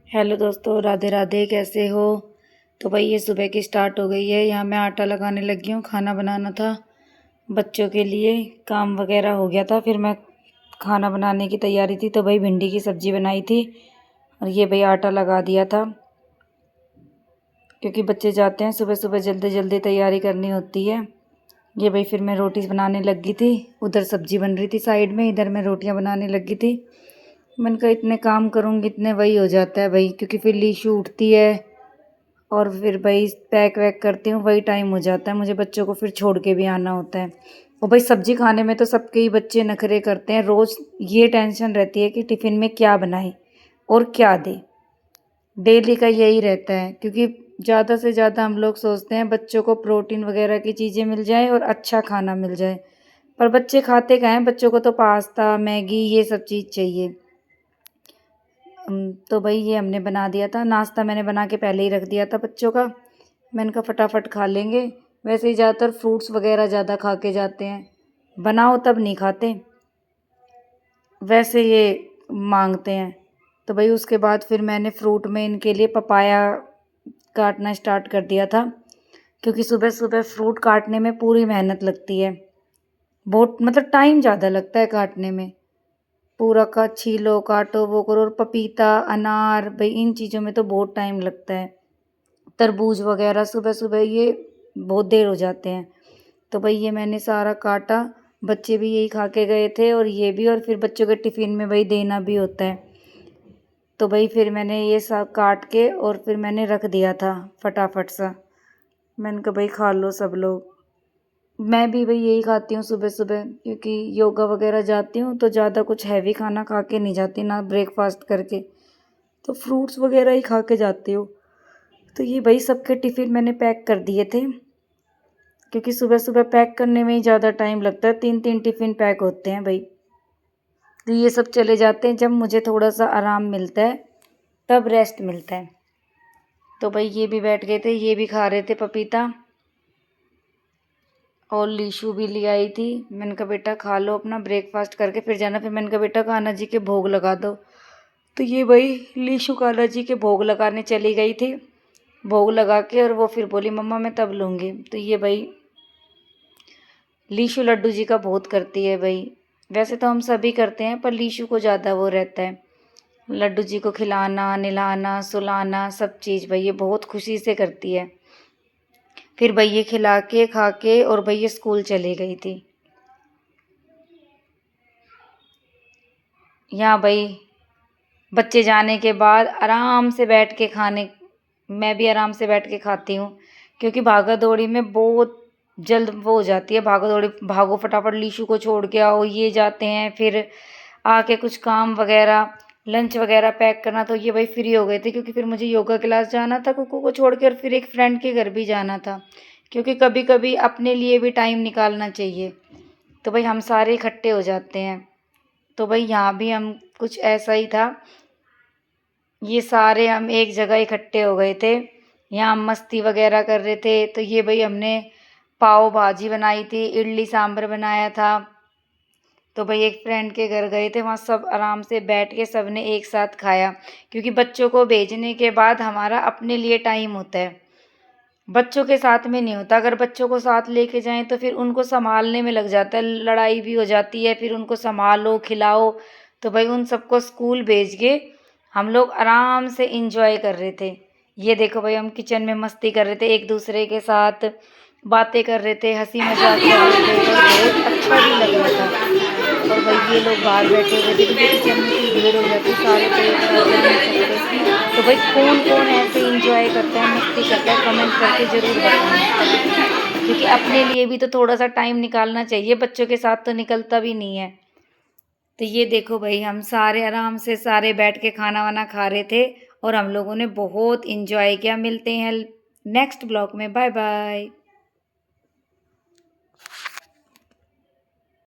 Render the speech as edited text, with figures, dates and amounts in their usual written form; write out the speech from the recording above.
Hello दोस्तों, राधे राधे। कैसे हो? तो भाई ये सुबह की स्टार्ट हो गई है। यहाँ मैं आटा लगाने लगी हूँ। खाना बनाना था बच्चों के लिए, काम वगैरह हो गया था। फिर मैं खाना बनाने की तैयारी थी तो भाई भिंडी की सब्ज़ी बनाई थी और ये भाई आटा लगा दिया था क्योंकि बच्चे जाते हैं सुबह सुबह, जल्दी जल्दी तैयारी करनी होती है। ये भाई फिर मैं रोटी बनाने लगी थी। उधर सब्ज़ी बन रही थी साइड में, इधर मैं रोटियाँ बनाने लगी थी। मैंने कहा इतने काम करूँगी इतने वही हो जाता है भाई, क्योंकि फिर लीशु उठती है और फिर भाई पैक वैक करती हूँ, वही टाइम हो जाता है। मुझे बच्चों को फिर छोड़ के भी आना होता है। और भाई सब्जी खाने में तो सबके ही बच्चे नखरे करते हैं। रोज़ ये टेंशन रहती है कि टिफ़िन में क्या बनाए और क्या दे। डेली का यही रहता है, क्योंकि ज़्यादा से ज़्यादा हम लोग सोचते हैं बच्चों को प्रोटीन वगैरह की चीज़ें मिल जाए और अच्छा खाना मिल जाए, पर बच्चे खाते क्या हैं? बच्चों को तो पास्ता मैगी ये सब चीज़ चाहिए। तो भाई ये हमने बना दिया था नाश्ता, मैंने बना के पहले ही रख दिया था बच्चों का। मैंने कहा फटाफट खा लेंगे। वैसे ही ज़्यादातर फ्रूट्स वगैरह ज़्यादा खा के जाते हैं, बनाओ तब नहीं खाते, वैसे ये मांगते हैं। तो भाई उसके बाद फिर मैंने फ्रूट में इनके लिए पपाया काटना स्टार्ट कर दिया था, क्योंकि सुबह सुबह फ्रूट काटने में पूरी मेहनत लगती है। बहुत मतलब टाइम ज़्यादा लगता है काटने में। पूरा का छीलो काटो वो करो। और पपीता अनार भाई इन चीज़ों में तो बहुत टाइम लगता है। तरबूज वगैरह सुबह सुबह ये बहुत देर हो जाते हैं। तो भाई ये मैंने सारा काटा। बच्चे भी यही खा के गए थे और ये भी, और फिर बच्चों के टिफ़िन में भाई देना भी होता है। तो भाई फिर मैंने ये सब काट के और फिर मैंने रख दिया था फटाफट सा। मैंने कहा भाई खा लो सब लोग। मैं भी भाई यही खाती हूँ सुबह सुबह, क्योंकि योगा वगैरह जाती हूँ तो ज़्यादा कुछ हैवी खाना खा के नहीं जाती, ना ब्रेकफास्ट करके, तो फ्रूट्स वगैरह ही खा के जाती हूँ। तो ये भाई सबके टिफ़िन मैंने पैक कर दिए थे, क्योंकि सुबह सुबह पैक करने में ही ज़्यादा टाइम लगता है। 3-3 टिफ़िन पैक होते हैं भाई। तो ये सब चले जाते हैं जब मुझे थोड़ा सा आराम मिलता है, तब रेस्ट मिलता है। तो भाई ये भी बैठ गए थे, ये भी खा रहे थे पपीता। और लीशु भी ले आई थी। मैंने कहा बेटा खा लो अपना ब्रेकफास्ट करके फिर जाना। फिर मैंने कहा बेटा कान्हा जी के भोग लगा दो। तो ये भाई लीशु कान्हा जी के भोग लगाने चली गई थी। भोग लगा के और वो फिर बोली मम्मा मैं तब लूँगी। तो ये भाई लीशु लड्डू जी का बहुत करती है भाई। वैसे तो हम सभी करते हैं, पर लीशु को ज़्यादा वो रहता है, लड्डू जी को खिलाना निलाना सुलाना सब चीज़ भाई ये बहुत खुशी से करती है। फिर भाई ये खिला के खा के और भाई ये स्कूल चली गई थी। यहाँ भाई बच्चे जाने के बाद आराम से बैठ के खाने, मैं भी आराम से बैठ के खाती हूँ, क्योंकि भागा दौड़ी में बहुत जल्द वो हो जाती है। भागा दौड़ी भागो फटाफट लीशु को छोड़ के आओ, ये जाते हैं फिर आके कुछ काम वगैरह लंच वगैरह पैक करना। तो ये भाई फ्री हो गए थे, क्योंकि फिर मुझे योगा क्लास जाना था कुकू को छोड़ के, और फिर एक फ्रेंड के घर भी जाना था, क्योंकि कभी कभी अपने लिए भी टाइम निकालना चाहिए। तो भाई हम सारे इकट्ठे हो जाते हैं। तो भाई यहाँ भी हम कुछ ऐसा ही था, ये सारे हम एक जगह इकट्ठे हो गए थे, यहाँ हम मस्ती वगैरह कर रहे थे। तो ये भाई हमने पाव भाजी बनाई थी, इडली सांभर बनाया था। तो भाई एक फ्रेंड के घर गए थे, वहाँ सब आराम से बैठ के सब ने एक साथ खाया, क्योंकि बच्चों को भेजने के बाद हमारा अपने लिए टाइम होता है, बच्चों के साथ में नहीं होता। अगर बच्चों को साथ लेके जाएं तो फिर उनको संभालने में लग जाता है, लड़ाई भी हो जाती है, फिर उनको संभालो खिलाओ। तो भाई उन सबको स्कूल भेज के हम लोग आराम से इंजॉय कर रहे थे। ये देखो भाई हम किचन में मस्ती कर रहे थे, एक दूसरे के साथ बातें कर रहे थे, हंसी मजाक कर रहे थे, और बहुत अच्छा भी लग रहा था। और भाई ये लोग बाहर बैठे हुए थे, क्योंकि किचन में फिर भीड़ हो जाती, सारे तो एक साथ जा नहीं सकते। तो भाई कौन कौन ऐसे इंजॉय करता है मस्ती करता है, कमेंट करके ज़रूर बताना, क्योंकि अपने लिए भी तो थोड़ा सा टाइम निकालना चाहिए, बच्चों के साथ तो निकलता भी नहीं है। तो ये देखो भाई हम सारे आराम से सारे बैठ के खाना वाना खा रहे थे और हम लोगों ने बहुत इंजॉय किया। मिलते हैं नेक्स्ट ब्लॉग में, बाय बाय।